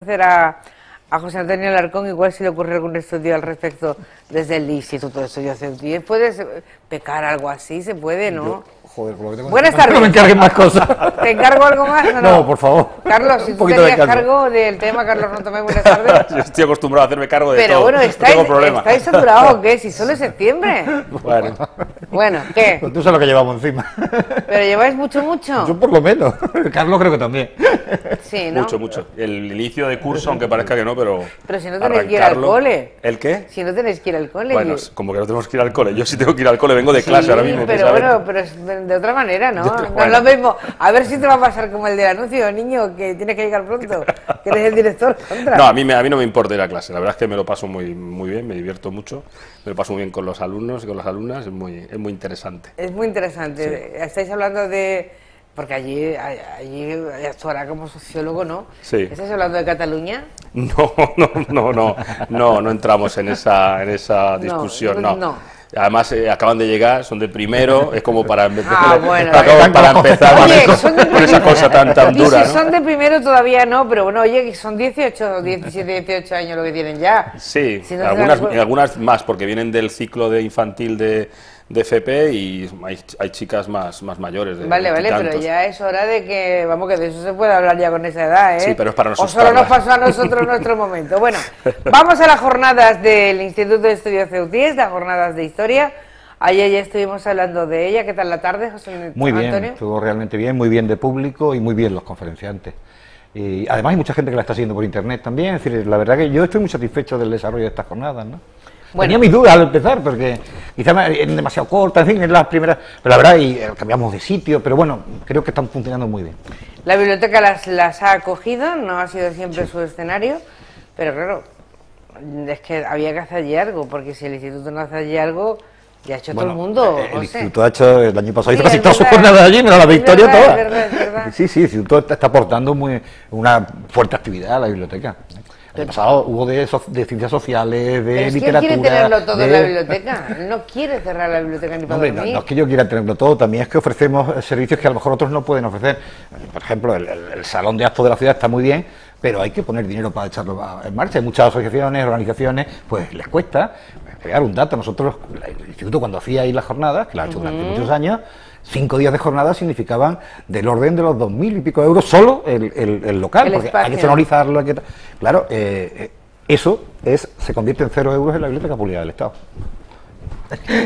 Hacer a José Antonio Alarcón, igual si le ocurre algún estudio al respecto desde el Instituto de Estudios Científicos. ¿Puedes pecar algo así? ¿Se puede, no? Joder, por lo que tengo. Buenas tardes. No me encarguen más cosas. ¿Te encargo algo más o no? No, por favor. Carlos, si tú tenías cargo del tema, Carlos Rotomé, buenas tardes. Yo estoy acostumbrado a hacerme cargo de todo. Pero bueno, no tengo problema. ¿estáis saturados o qué? Si solo es septiembre. Bueno, ¿qué? Pues tú sabes lo que llevamos encima. ¿Pero lleváis mucho? Yo por lo menos. Carlos creo que también. Sí, ¿no? Mucho. El inicio de curso, aunque parezca que no, pero si no tenéis que ir al cole. ¿El qué? Si no tenéis que ir al cole. Bueno, como que no tenemos que ir al cole. Yo sí tengo que ir al cole, vengo de clase ahora mismo. Pero bueno, pero es de otra manera, ¿no? No es lo mismo. A ver si te va a pasar como el del anuncio, niño, que tienes que llegar pronto, que eres el director. Contra. No, a mí no me importa ir a clase. La verdad es que me lo paso muy bien, me divierto mucho. Me lo paso muy bien con los alumnos y con las alumnas. Es muy interesante. Es muy interesante. Sí. Estáis hablando de... Porque allí actuará como sociólogo, ¿no? Sí. ¿Estáis hablando de Cataluña? No entramos en esa discusión, no. Además, acaban de llegar, son de primero, es como para, para empezar con esa cosa tan dura, ¿no? Si son de primero todavía no, pero bueno, oye, que son 18 años lo que tienen ya. Sí, si no algunas más, porque vienen del ciclo de infantil de FP y hay chicas más mayores. Vale, pero ya es hora de que, vamos, que de eso se puede hablar ya con esa edad, ¿eh? Sí, pero es para nosotros. O solo nos pasó a nosotros nuestro momento. Bueno, vamos a las jornadas del Instituto de Estudios Ceutíes, las jornadas de Historia. Ayer ya estuvimos hablando de ella. ¿Qué tal la tarde, José Antonio? Muy bien, estuvo realmente bien, muy bien de público y muy bien los conferenciantes. Y además hay mucha gente que la está siguiendo por internet también. Es decir, la verdad que yo estoy muy satisfecho del desarrollo de estas jornadas, ¿no? Bueno. Tenía mis dudas al empezar, porque quizás eran demasiado cortas, en fin, en las primeras, pero la verdad, y cambiamos de sitio, pero bueno, creo que están funcionando muy bien. La biblioteca las ha acogido, no ha sido siempre su escenario, pero claro, es que había que hacer allí algo, porque si el instituto no hace allí algo, ya ha hecho todo el mundo. El instituto ha hecho, el año pasado hizo casi todas sus jornadas allí, mira la Victoria toda. Es verdad. Sí, el instituto está aportando una fuerte actividad a la biblioteca. El año pasado hubo de ciencias sociales, de literatura... ¿Quién quiere tenerlo todo en la biblioteca? No quiere cerrar la biblioteca ni para dormir. No es que yo quiera tenerlo todo, también es que ofrecemos servicios que a lo mejor otros no pueden ofrecer. Por ejemplo, el salón de actos de la ciudad está muy bien, pero hay que poner dinero para echarlo en marcha. Hay muchas asociaciones, organizaciones, pues les cuesta. Pegar un dato, nosotros, el instituto cuando hacía ahí las jornadas, que las ha hecho durante muchos años, 5 días de jornada significaban del orden de los 2.000 y pico euros solo el local, porque hay que sonorizarlo, hay que... Claro, eso se convierte en 0 euros en la Biblioteca Pública del Estado.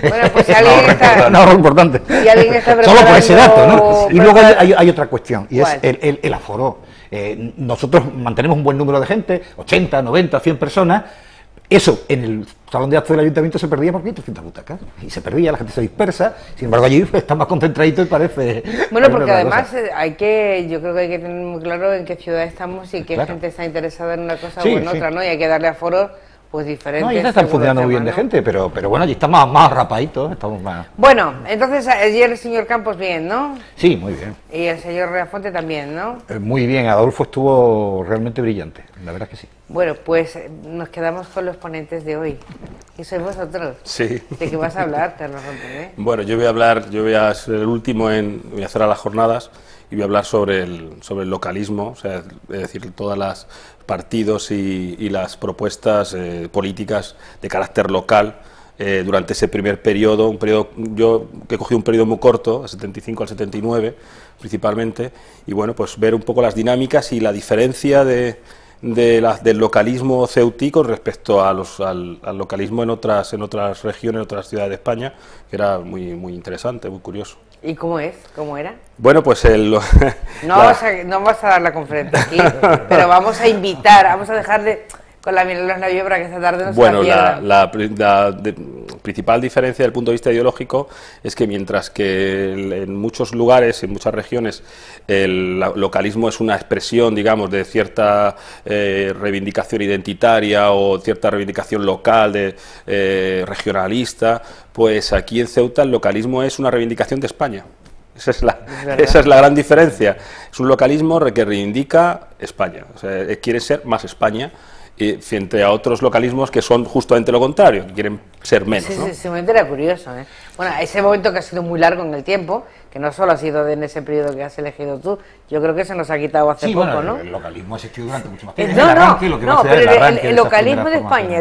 Bueno, pues si alguien está... Un ahorro importante. Si alguien está preparando... Solo por ese dato, ¿no? Y luego hay otra cuestión, y es el aforo. Nosotros mantenemos un buen número de gente, 80, 90, 100 personas. Eso en el salón de actos del ayuntamiento se perdía porque hay 300 butacas y se perdía, la gente se dispersa, sin embargo allí está más concentradito y parece... Bueno, porque además yo creo que hay que tener muy claro en qué ciudad estamos y qué gente está interesada en una cosa o en otra, ¿no? Y hay que darle aforos pues diferentes. No, ahí están funcionando muy bien de gente, pero bueno, allí está más rapaditos, estamos más... Bueno, entonces ayer el señor Campos bien, ¿no? Sí, muy bien. Y el señor Reafonte también, ¿no? Muy bien, Adolfo estuvo realmente brillante, la verdad es que sí. Bueno, pues nos quedamos con los ponentes de hoy. ¿Y sois vosotros? Sí. ¿De qué vas a hablar, Carlos Rotomé? Bueno, yo voy a ser el último voy a hacer a las jornadas y voy a hablar sobre el localismo, o sea, es decir, todas las partidos y las propuestas políticas de carácter local durante ese primer periodo, yo que cogí un periodo muy corto, del 75 al 79 principalmente, y bueno, pues ver un poco las dinámicas y la diferencia del localismo ceutí con respecto al localismo en otras regiones, en otras ciudades de España, que era muy interesante, muy curioso. ¿Y cómo es? ¿Cómo era? Bueno, pues no vas a dar la conferencia aquí, pero vamos a invitar, vamos a dejar con la miel en los labios para que esta tarde no se la pierdan. La principal diferencia desde el punto de vista ideológico es que mientras que en muchos lugares, en muchas regiones, el localismo es una expresión, digamos, de cierta reivindicación identitaria o cierta reivindicación local, regionalista, pues aquí en Ceuta el localismo es una reivindicación de España. Esa es la gran diferencia. Es un localismo que reivindica España, o sea, quiere ser más España, frente a otros localismos que son justamente lo contrario, que quieren ser menos. Sí, ¿no? sí, ese momento era curioso, ¿eh? Bueno, ese momento que ha sido muy largo en el tiempo, que no solo ha sido en ese periodo que has elegido tú, yo creo que se nos ha quitado hace poco, bueno, ¿no? el localismo ha existido durante mucho más tiempo. El localismo de España,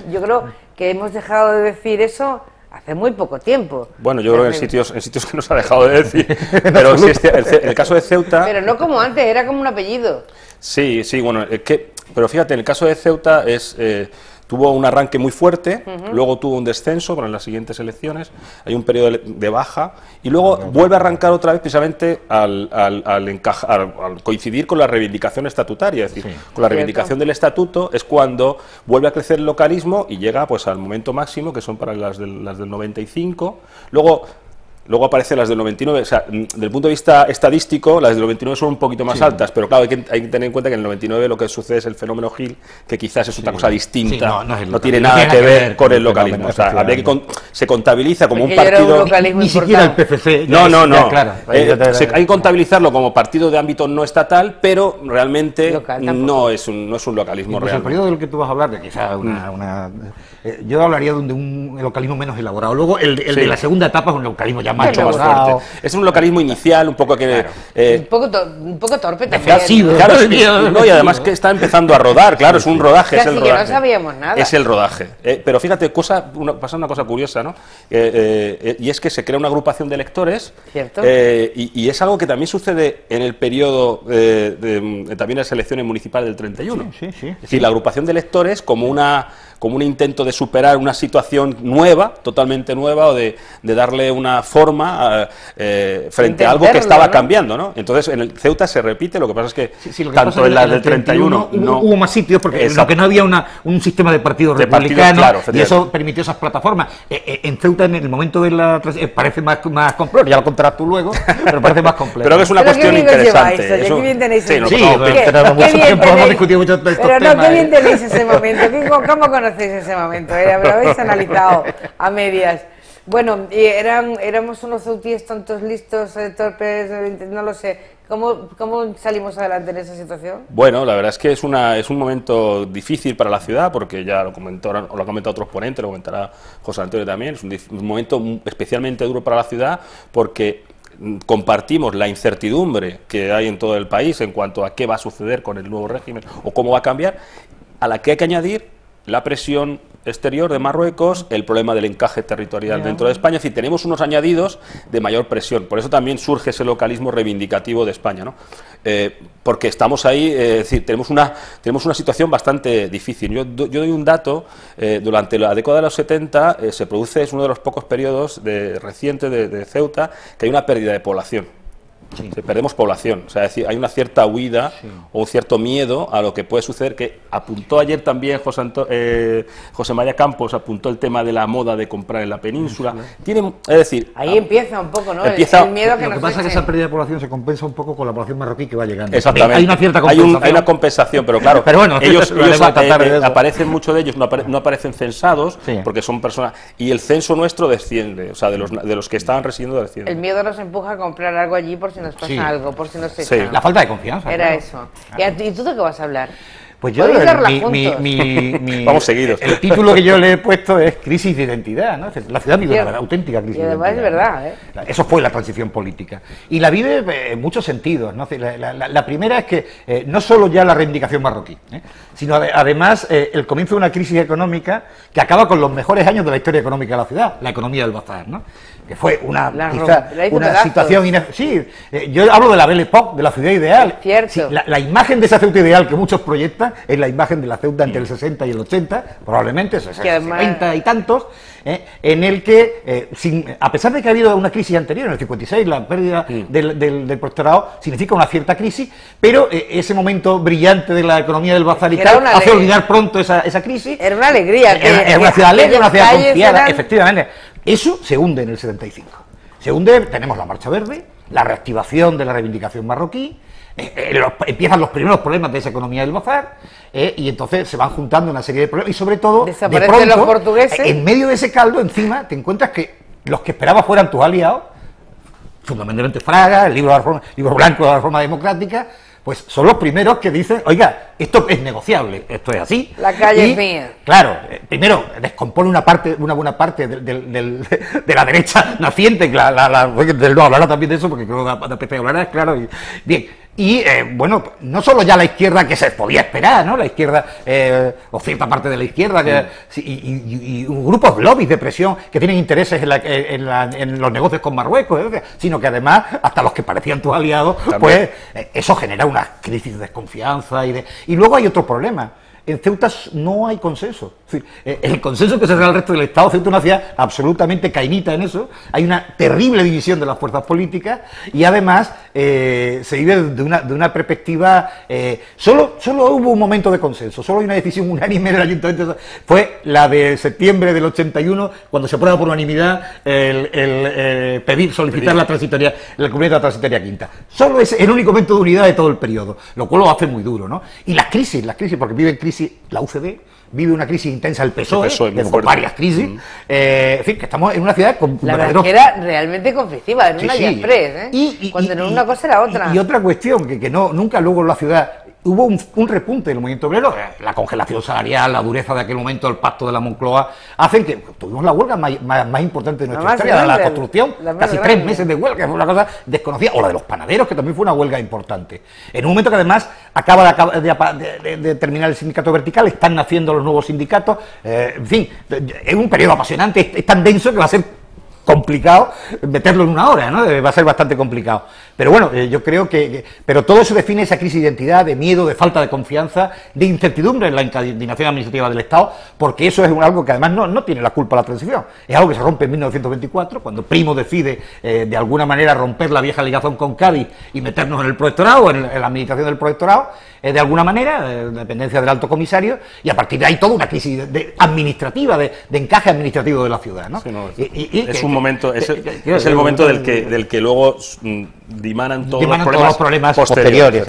yo creo que hemos dejado de decir eso hace muy poco tiempo. Bueno, yo creo que en sitios que nos ha dejado de decir, pero sí, el caso de Ceuta... Pero no como antes, era como un apellido. Sí, bueno, pero fíjate, en el caso de Ceuta tuvo un arranque muy fuerte, luego tuvo un descenso con las siguientes elecciones, hay un periodo de baja, y luego vuelve a arrancar otra vez precisamente al coincidir con la reivindicación estatutaria, es decir, con la reivindicación del estatuto es cuando vuelve a crecer el localismo y llega pues al momento máximo, que son para las del 95, Luego aparecen las del 99, o sea, desde el punto de vista estadístico, las del 99 son un poquito más altas, pero claro, hay que tener en cuenta que en el 99 lo que sucede es el fenómeno Gil, que quizás es otra cosa distinta, no tiene nada que ver con el localismo. O sea, habría que se contabiliza como un partido... Ni siquiera el PFC. No. Claro, hay que contabilizarlo como partido de ámbito no estatal, pero realmente no es un localismo real. El periodo del que tú vas a hablar, de quizás yo hablaría de un localismo menos elaborado. Luego, el de la segunda etapa es un localismo ya mucho más fuerte. Es un localismo inicial, un poco que... un poco torpe también. Claro, y además que está empezando a rodar, claro, es un rodaje, es el rodaje. Que no sabíamos nada. Es el rodaje. Pero fíjate, pasa una cosa curiosa, ¿no? Y es que se crea una agrupación de electores, y es algo que también sucede en el periodo también las elecciones municipales del 31. Es decir, la agrupación de electores como un intento de superar una situación nueva, totalmente nueva, o de darle una forma frente a algo que estaba cambiando, ¿no? Entonces, en el Ceuta se repite, lo que pasa es que, tanto en la del 31 hubo más sitios, porque en lo que no había un sistema de partidos republicanos, y eso permitió esas plataformas. En Ceuta, en el momento de la parece más complejo, ya lo contarás tú luego, pero parece más complejo. Pero que es una cuestión interesante. Qué bien tenéis tenemos mucho tiempo, hemos discutido mucho de estos temas. Pero no, qué bien tenéis ese momento, ¿cómo conocéis ese momento? Lo habéis analizado a medias. Bueno, y éramos unos ceutíes tontos, listos, torpes, no lo sé. ¿Cómo salimos adelante en esa situación? Bueno, la verdad es que es un momento difícil para la ciudad, porque ya lo ha comentado otros ponentes, lo comentará José Antonio también, es un momento especialmente duro para la ciudad, porque compartimos la incertidumbre que hay en todo el país en cuanto a qué va a suceder con el nuevo régimen o cómo va a cambiar, a la que hay que añadir la presión exterior de Marruecos, el problema del encaje territorial dentro de España, es decir, tenemos unos añadidos de mayor presión, por eso también surge ese localismo reivindicativo de España, ¿no? Porque estamos ahí, es decir, tenemos una situación bastante difícil. Yo doy un dato, durante la década de los 70 se produce, es uno de los pocos periodos recientes de Ceuta, que hay una pérdida de población. Perdemos población, o sea, es decir, hay una cierta huida o un cierto miedo a lo que puede suceder, que apuntó ayer también José María Campos, apuntó el tema de la moda de comprar en la península. Es decir, ahí empieza un poco, ¿no? El miedo que lo que pasa es que esa pérdida de población se compensa un poco con la población marroquí que va llegando. Exactamente. Hay una cierta compensación. Hay una compensación, pero claro, pero bueno, ellos aparecen, muchos de ellos no aparecen censados, porque son personas, y el censo nuestro desciende, o sea, de los que estaban residiendo desciende. El miedo nos empuja a comprar algo allí por si nos pasa algo, por si nos echan. La falta de confianza. Era eso. ¿Y tú de qué vas a hablar? Pues yo, vamos seguidos. El título que yo le he puesto es Crisis de Identidad, ¿no? La ciudad vive una auténtica crisis de identidad. Y además es verdad, ¿eh? Eso fue la transición política. Y la vive en muchos sentidos, ¿no? La primera es que no solo ya la reivindicación marroquí, sino además el comienzo de una crisis económica que acaba con los mejores años de la historia económica de la ciudad, la economía del bazar, ¿no? Que fue una situación... yo hablo de la Belle Époque, de la ciudad ideal. Sí, la imagen de esa Ceuta ideal que muchos proyectan es la imagen de la Ceuta entre el 60 y el 80, probablemente, 70 y tantos, en el que, a pesar de que ha habido una crisis anterior, en el 56, la pérdida del protectorado significa una cierta crisis, pero ese momento brillante de la economía del bazar y tal hace olvidar pronto esa crisis. Era una alegría. Era una ciudad alegre, una ciudad confiada, efectivamente. Eso se hunde en el 75. Se hunde, tenemos la Marcha Verde, la reactivación de la reivindicación marroquí, empiezan los primeros problemas de esa economía del bazar, y entonces se van juntando una serie de problemas, y sobre todo, de pronto, los portugueses. En medio de ese caldo, encima, te encuentras que los que esperabas fueran tus aliados, fundamentalmente Fraga, el libro blanco de la reforma democrática, pues son los primeros que dicen, oiga, esto es negociable, esto es así. La calle es mía. Claro, primero descompone una buena parte de la derecha naciente, no hablará también de eso, porque creo que PC hablará, claro, y bien. Y bueno, no solo ya la izquierda que se podía esperar, ¿no? La izquierda, o cierta parte de la izquierda, y grupos lobbies de presión que tienen intereses en los negocios con Marruecos, sino que además, hasta los que parecían tus aliados, también. Pues eso genera una crisis de desconfianza. Y luego hay otro problema. En Ceuta no hay consenso. Es decir, el consenso que se da al resto del Estado, Ceuta es una ciudad absolutamente cainita en eso. Hay una terrible división de las fuerzas políticas y además se vive de una perspectiva. Solo hubo un momento de consenso, solo hay una decisión unánime del Ayuntamiento. Fue la de septiembre del 81, cuando se aprueba por unanimidad solicitar la transitoria, la comunidad de la transitoria quinta. Solo es el único momento de unidad de todo el periodo, lo cual lo hace muy duro, ¿no? Y las crisis, porque viven crisis. La UCD vive una crisis intensa, el PSOE con varias crisis. En fin, que estamos en una ciudad con la verdad que era realmente conflictiva, era una express, cuando no una cosa era otra. Y otra cuestión, que nunca luego en la ciudad hubo un repunte del movimiento obrero, la congelación salarial, la dureza de aquel momento, el pacto de la Moncloa, hacen que tuvimos la huelga más importante de nuestra historia, la construcción, casi 3 meses de huelga, que fue una cosa desconocida, o la de los panaderos, que también fue una huelga importante. En un momento que además acaba de terminar el sindicato vertical, están naciendo los nuevos sindicatos, en fin, es un periodo apasionante, es tan denso que va a ser complicado meterlo en una hora, ¿no? Va a ser bastante complicado. Pero bueno, yo creo pero todo eso define esa crisis de identidad, de miedo, de falta de confianza, de incertidumbre en la incardinación administrativa del Estado, porque eso es algo que además no tiene la culpa la transición. Es algo que se rompe en 1924, cuando Primo decide de alguna manera romper la vieja ligazón con Cádiz y meternos en el protectorado, en la administración del protectorado, de alguna manera, dependencia del Alto Comisario, y a partir de ahí toda una crisis administrativa, de encaje administrativo de la ciudad, ¿no? Sí, no, es un momento, es el momento del que luego dimanan todos los problemas posteriores.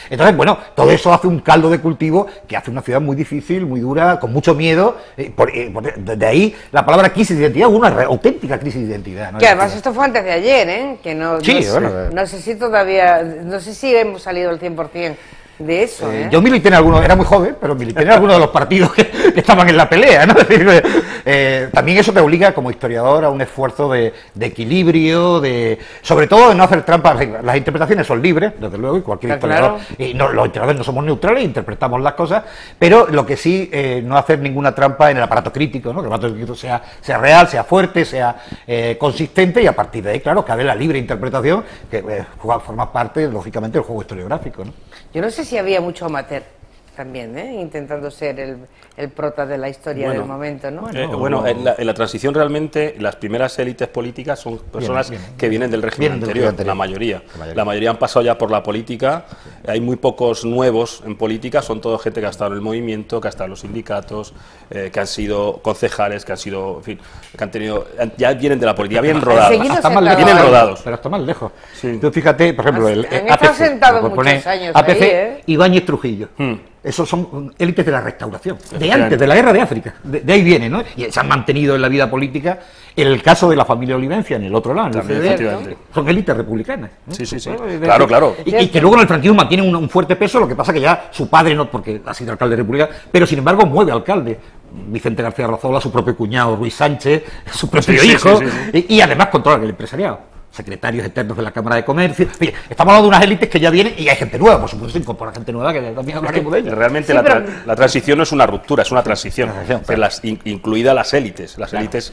Entonces, bueno, todo eso hace un caldo de cultivo que hace una ciudad muy difícil, muy dura, con mucho miedo. De ahí la palabra crisis de identidad, una auténtica crisis de identidad, ¿no? Que además esto fue antes de ayer, ¿eh? Que no sé si todavía, no sé si hemos salido al 100% de eso, Yo milité en algunos, era muy joven, pero milité en algunos de los partidos que estaban en la pelea, ¿no? Es decir, también eso te obliga como historiador a un esfuerzo de equilibrio, sobre todo de no hacer trampas. Las interpretaciones son libres, desde luego, y cualquier historiador, y los historiadores no somos neutrales, interpretamos las cosas, pero lo que sí, no hacer ninguna trampa en el aparato crítico, ¿no? Que el aparato crítico sea real, sea fuerte, sea consistente, y a partir de ahí, claro, cabe la libre interpretación, que forma parte, lógicamente, del juego historiográfico, ¿no? Yo no sé si había mucho amateur también, intentando ser el prota de la historia del momento, ¿no? En la transición realmente las primeras élites políticas son personas que vienen del régimen anterior, la mayoría. La mayoría han pasado ya por la política, hay muy pocos nuevos en política, son todo gente que ha estado en el movimiento, que ha estado en los sindicatos, que han sido concejales, que han sido, en fin, que han tenido, ya vienen de la política, vienen rodados. Vienen rodados. Pero hasta más lejos. Sí. Tú fíjate, por ejemplo, el APC, sentado muchos años APC ahí, Ibáñez Trujillo. Esos son élites de la restauración, de antes, de la guerra de África, de ahí viene, ¿no? Y se han mantenido en la vida política. En el caso de la familia Olivencia, en el otro lado, en el CDR, son élites republicanas, ¿no? Sí. Claro. Y que luego en el franquismo mantienen un fuerte peso, lo que pasa que ya su padre no, porque ha sido alcalde republicano, pero sin embargo mueve alcalde. Vicente García Razola, su propio cuñado Ruiz Sánchez, su propio hijo, y además controla el empresariado. Secretarios eternos de la Cámara de Comercio. Oye, estamos hablando de unas élites que ya vienen y hay gente nueva, por supuesto, se incorpora gente nueva que también hablaremos de ella. Realmente la transición no es una ruptura, es una transición. Incluida las élites. Las élites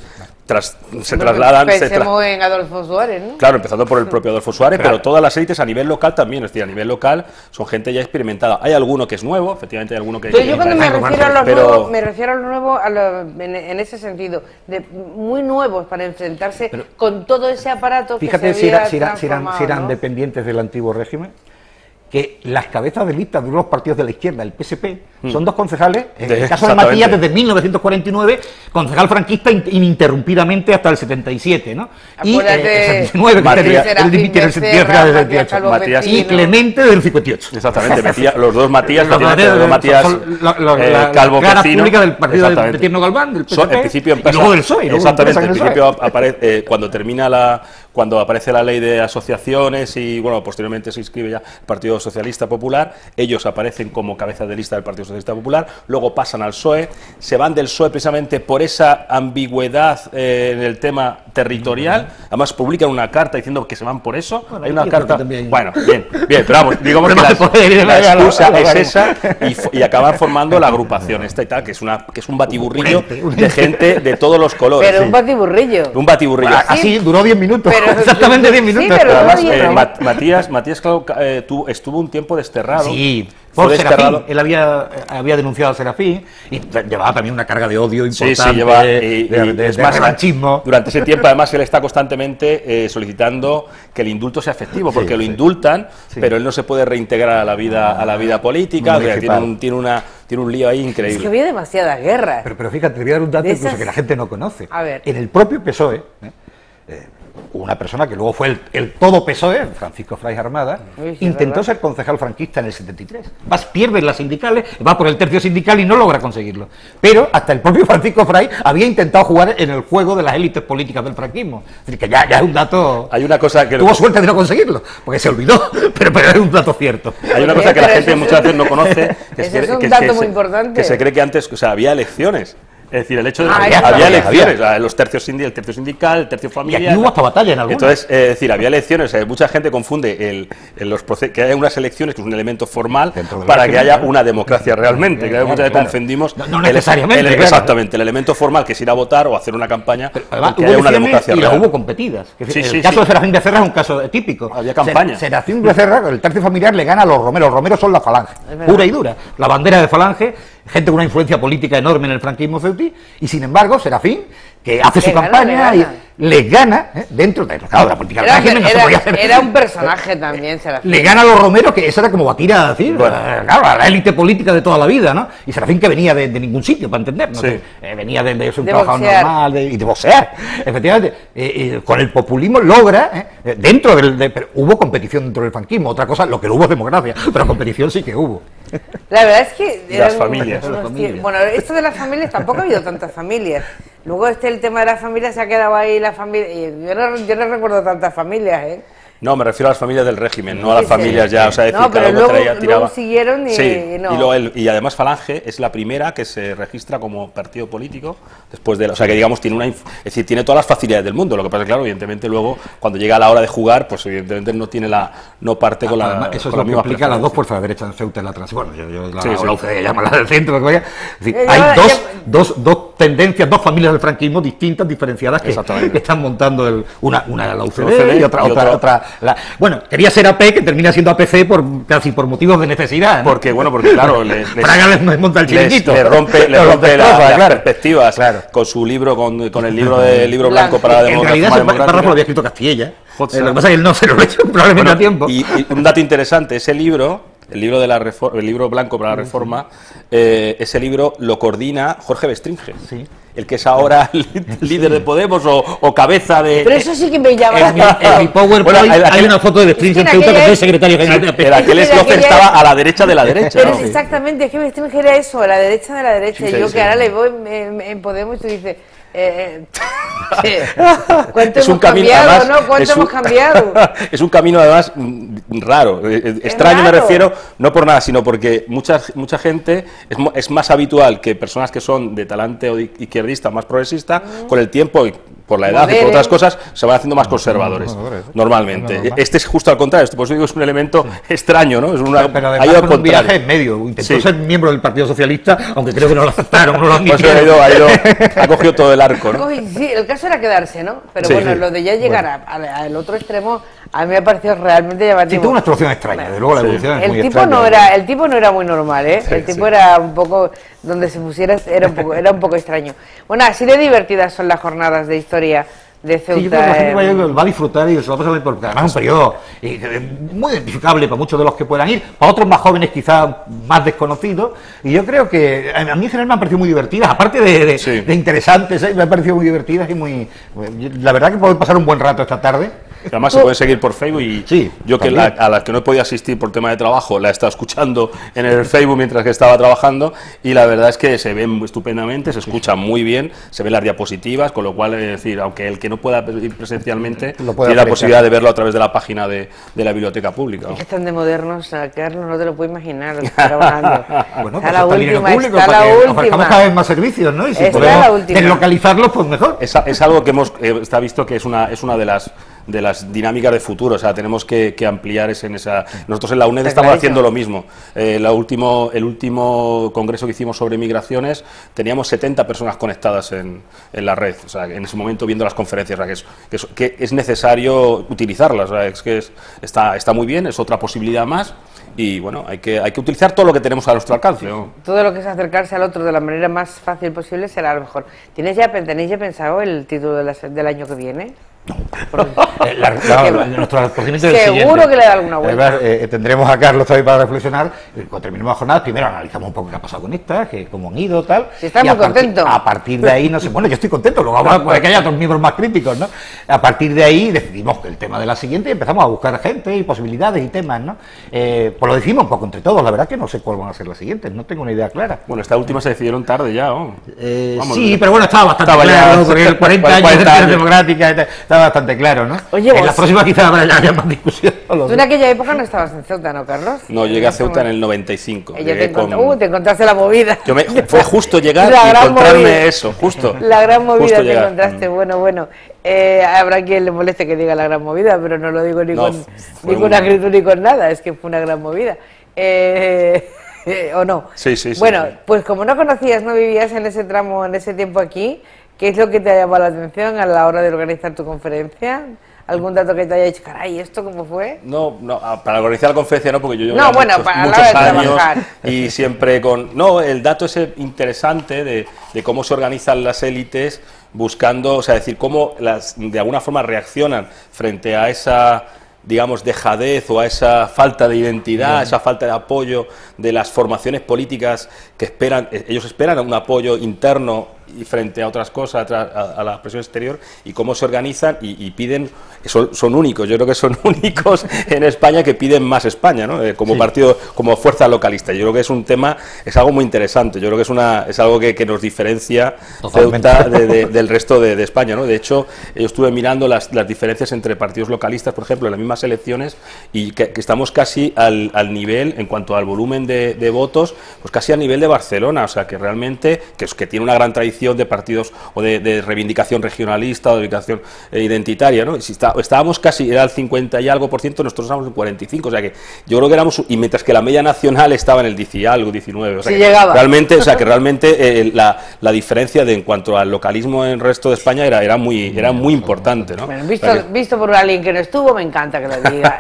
se trasladan. Pensemos en Adolfo Suárez, ¿no? Claro, empezando por el propio Adolfo Suárez, pero todas las élites a nivel local también, es decir, a nivel local son gente ya experimentada. Hay alguno que es nuevo, efectivamente hay alguno que... Yo cuando me refiero a los nuevos, me refiero a los nuevos en ese sentido, de muy nuevos para enfrentarse con todo ese aparato. Fíjate si eran dependientes del antiguo régimen, que las cabezas de lista de unos partidos de la izquierda, el PSP, son dos concejales, en el caso de Matías desde 1949, concejal franquista ininterrumpidamente hasta el 77, ¿no? Y el 79, el límite del 78, y Clemente del 58. Exactamente, los dos Matías, Calvo Cara Pecino, pública del partido de Tierno Galván, del PSP, y luego del PSOE. Exactamente, en principio aparece, cuando termina cuando aparece la ley de asociaciones y, bueno, posteriormente se inscribe ya el Partido Socialista Popular, ellos aparecen como cabeza de lista del Partido Socialista Popular, luego pasan al PSOE, se van del PSOE precisamente por esa ambigüedad en el tema territorial, además publican una carta diciendo que se van por eso, hay una carta, bueno, bien, pero vamos, digamos que la excusa es esa y acaban formando la agrupación esta y tal, que es un batiburrillo de gente de todos los colores. Pero un batiburrillo. Un batiburrillo. Así duró 10 minutos, pero, exactamente 10 minutos. Sí, pero además, Matías claro, estuvo un tiempo desterrado. Sí, por Serafín. Él había denunciado a Serafín y llevaba también una carga de odio importante, de revanchismo. Durante ese tiempo, además, él está constantemente solicitando que el indulto sea efectivo, porque lo indultan, pero él no se puede reintegrar a la vida política, o sea, tiene un lío ahí increíble. Es que había demasiadas guerras. Pero fíjate, te voy a dar un dato incluso que la gente no conoce. A ver. En el propio PSOE, una persona que luego fue el todo PSOE, Francisco Frais Armada, intentó ser concejal franquista en el 73. Pierde las sindicales, va por el tercio sindical y no logra conseguirlo. Pero hasta el propio Francisco Frais había intentado jugar en el juego de las élites políticas del franquismo. Es decir, que ya es un dato... Hay una cosa que... Tuvo suerte de no conseguirlo, porque se olvidó, pero es un dato cierto. Hay una cosa que la gente muchas veces no conoce, es un dato muy importante. Que se cree que antes, o sea, había elecciones. Es decir, el hecho de que había elecciones, los tercios el tercio sindical, el tercio familiar. Y aquí hubo hasta batalla en algunas. Entonces, es decir, había elecciones. Mucha gente confunde que haya unas elecciones, que es un elemento formal, para que haya una democracia realmente. Que muchas veces confundimos. No necesariamente. Exactamente, el elemento formal, que es ir a votar o hacer una campaña, para que haya una democracia real. Y las hubo competidas. El caso de Serafín Becerra es un caso típico. Había campaña. Serafín Becerra, el tercio familiar, le gana a los romeros. Los romeros son la falange, pura y dura. La bandera de falange, gente con una influencia política enorme en el franquismo ceutí, y sin embargo Serafín, que hace su campaña y les gana dentro de la política del régimen, no se podía hacer. Era un personaje también, Serafín. Le gana a los romeros, que eso era como batir a decir, claro, a la élite política de toda la vida, ¿no? Y Serafín, que venía de ningún sitio, para entendernos, venía de un trabajador normal y de boxear, efectivamente, con el populismo logra, dentro pero hubo competición dentro del franquismo, otra cosa, lo que no hubo es democracia, pero competición sí que hubo. La verdad es que... Las familias. Bueno, esto de las familias, tampoco ha habido tantas familias. Luego el tema de las familias se ha quedado ahí, la familia... Yo no recuerdo tantas familias, ¿eh? No, me refiero a las familias del régimen, no a las familias ya, o sea, decir, no, pero luego luego siguieron y no. Y además Falange es la primera que se registra como partido político después de, o sea, que digamos tiene tiene todas las facilidades del mundo. Lo que pasa es que, claro, evidentemente luego cuando llega la hora de jugar, pues evidentemente no parte con la eso con es lo que implica las dos fuerzas de derecha en Ceuta en la transición. Bueno, la UCD llama la del centro, lo que vaya. Es decir, hay dos tendencias, dos familias del franquismo distintas, diferenciadas, que están montando una la UCD y otra bueno, quería ser AP, que termina siendo APC casi por motivos de necesidad, ¿no? Porque claro, Fraga les monta el chiringuito. Le rompe las perspectivas, con su libro, con el libro blanco para la democracia. En realidad ese párrafo lo había escrito Castilla. Lo que pasa es que él no se lo ha hecho probablemente a tiempo. Y un dato interesante, ese libro, el libro blanco para la reforma, ese libro lo coordina Jorge Bestringe. Sí. El que es ahora líder de Podemos o cabeza de... Pero eso sí que me llama la atención. En mi PowerPoint hay una foto de Bestringe en Ceuta, que es secretario general de AP. Aquel eslofer estaba a la derecha de la derecha. Pero exactamente, es que Bestringe era eso, a la derecha de la derecha. Y yo que ahora le voy en Podemos y dice... ¿Cuánto hemos cambiado, además, no? ¿Cuánto hemos cambiado? Es un camino, además, raro, extraño, raro. Me refiero, no por nada, sino porque mucha gente, es más habitual que personas que son de talante o izquierdista, más progresista, con el tiempo, por la edad y por otras cosas, se van haciendo más conservadores, normalmente. Este es justo al contrario, por eso digo, es un elemento extraño, ¿no? Pero además con un viaje en medio, intentó ser miembro del Partido Socialista, aunque creo que no lo aceptaron, no lo admitieron. Ha cogido todo el arco, ¿no? Sí, el caso era quedarse, ¿no? Pero bueno, lo de ya llegar al otro extremo, a mí me ha parecido realmente llamativo. Sí, tuvo una situación extraña, de luego la evolución es muy extraña. El tipo no era muy normal, ¿eh? El tipo era un poco, donde se pusiera, era un poco extraño. Bueno, así de divertidas son las jornadas de historia de Ceuta. Sí, yo creo que la gente va a disfrutar y se va a pasar porque además es un periodo muy identificable para muchos de los que puedan ir, para otros más jóvenes quizás más desconocidos, y yo creo que a mí en general me han parecido muy divertidas, aparte de interesantes, me han parecido muy divertidas y muy... La verdad que puedo pasar un buen rato esta tarde. Además se puede seguir por Facebook y Sí, yo que también. a las que no he podido asistir por tema de trabajo la he estado escuchando en el Facebook mientras que estaba trabajando y la verdad es que se ven estupendamente, se escucha muy bien, se ven las diapositivas, con lo cual, es decir, aunque el que no pueda ir presencialmente Lo puede tiene la hacer en posibilidad casa. de verlo a través de la página de la biblioteca pública, ¿no? Es que están de modernos, Carlos, no te lo puedo imaginar, trabajando. Bueno, Está pues la está el dinero última, público está para la que ofrezcamos última. cada vez más servicios, ¿no? Y si Está la podemos última. deslocalizarlos, pues mejor. Es algo que está visto que es una de las dinámicas de futuro, o sea, tenemos que ampliar en esa... Nosotros en la UNED Está estamos clarísimo. haciendo lo mismo. El último congreso que hicimos sobre migraciones, teníamos 70 personas conectadas en la red, o sea, en ese momento viendo las conferencias, o sea, que es necesario utilizarlas, o sea, está muy bien, es otra posibilidad más, y bueno, hay que utilizar todo lo que tenemos a nuestro alcance, ¿no? Todo lo que es acercarse al otro de la manera más fácil posible será lo mejor. ¿Tenéis ya pensado el título del año que viene? Nuestro procedimiento es el Seguro siguiente. que le da alguna vuelta. Además, tendremos a Carlos todavía para reflexionar. Cuando terminemos la jornada, primero analizamos un poco qué ha pasado con esta, cómo han ido, tal. Si está y muy contento. A partir de ahí, no sé, bueno, yo estoy contento, luego puede que haya otros miembros más críticos, ¿no? A partir de ahí decidimos el tema de la siguiente y empezamos a buscar gente y posibilidades y temas, ¿no? Pues lo decimos un poco entre todos, la verdad que no sé cuáles van a ser las siguientes, no tengo una idea clara. Bueno, esta última se decidieron tarde ya, ¿no? Vamos, Sí, pero bueno, estaba bastante estaba claro, ya- ¿no? Porque el 40 años de 40 Acción años. Democrática estaba bastante claro, ¿no? Oye, en vos- la próxima quizás habrá ya más discusión. no lo Tú sé. en aquella época no estabas en Ceuta, ¿no, Carlos? No, llegué a Ceuta en el 95. Te, llegué con- te encontraste la movida. Fue justo llegar La y gran encontrarme movida. eso, justo. La gran movida justo te llegar. encontraste, bueno. Habrá quien le moleste que diga la gran movida, pero no lo digo ni No, con fue ni con un- acritud ni con nada, es que fue una gran movida. ¿O no? Sí, sí, sí, Bueno, sí. pues como no conocías, no vivías en ese tramo, en ese tiempo aquí, ¿qué es lo que te ha llamado la atención a la hora de organizar tu conferencia? ¿Algún dato que te haya dicho, caray, ¿esto cómo fue? No, para organizar la conferencia no, porque yo llevo No, ya bueno, para la muchos hora de años trabajar. y siempre con... No, el dato ese interesante de cómo se organizan las élites buscando, o sea, decir, cómo de alguna forma reaccionan frente a esa, digamos, dejadez o a esa falta de identidad, esa falta de apoyo de las formaciones políticas que ellos esperan un apoyo interno y frente a otras cosas, a la presión exterior, y cómo se organizan y piden, son únicos, yo creo que son únicos en España que piden más España, ¿no? Como partido, como fuerza localista. Yo creo que es un tema, es algo muy interesante, yo creo que es algo que nos diferencia Totalmente. Ceuta del resto de España, ¿no? De hecho, yo estuve mirando las diferencias entre partidos localistas, por ejemplo, en las mismas elecciones, y que estamos casi al nivel, en cuanto al volumen de votos, pues casi al nivel de Barcelona, o sea, que realmente, que tiene una gran tradición de partidos o de reivindicación regionalista o de reivindicación identitaria, ¿no? Y si estábamos casi, era el 50 y algo por ciento, nosotros estábamos en 45, o sea que yo creo que éramos, y mientras que la media nacional estaba en el 10 y algo, 19, o sea Sí que llegaba. realmente, o sea que realmente la diferencia en cuanto al localismo en el resto de España era muy importante, ¿no? Bueno, O sea que- visto por alguien que no estuvo, me encanta que lo diga.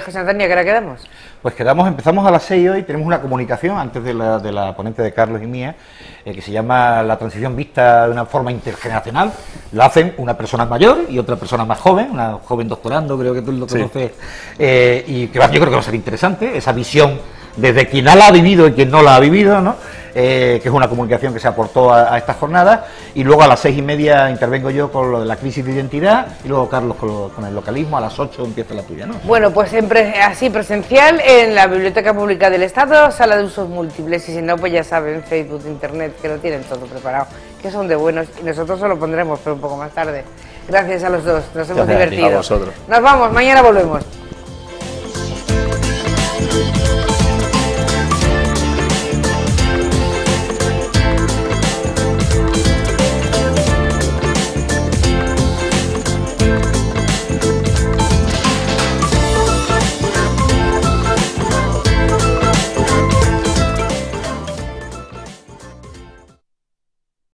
José Antonio, ¿qué hora quedamos? Pues empezamos a las 6 hoy, tenemos una comunicación antes de la ponente de Carlos y mía, que se llama La transición vista de una forma intergeneracional. La hacen una persona mayor y otra persona más joven, una joven doctorando, creo que tú lo Sí. conoces, y que yo creo que va a ser interesante, esa visión desde quien la ha vivido y quien no la ha vivido, ¿no? Que es una comunicación que se aportó a esta jornada, y luego a las 6:30 intervengo yo con lo de la crisis de identidad, y luego Carlos con el localismo, a las 8 empieza la tuya, ¿no? Bueno, pues así presencial en la Biblioteca Pública del Estado, sala de usos múltiples, y si no, pues ya saben, Facebook, Internet, que lo tienen todo preparado, que son de buenos, y nosotros se lo pondremos, pero un poco más tarde. Gracias a los dos, nos hemos Gracias a ti, divertido. a vosotros. Nos vamos, mañana volvemos.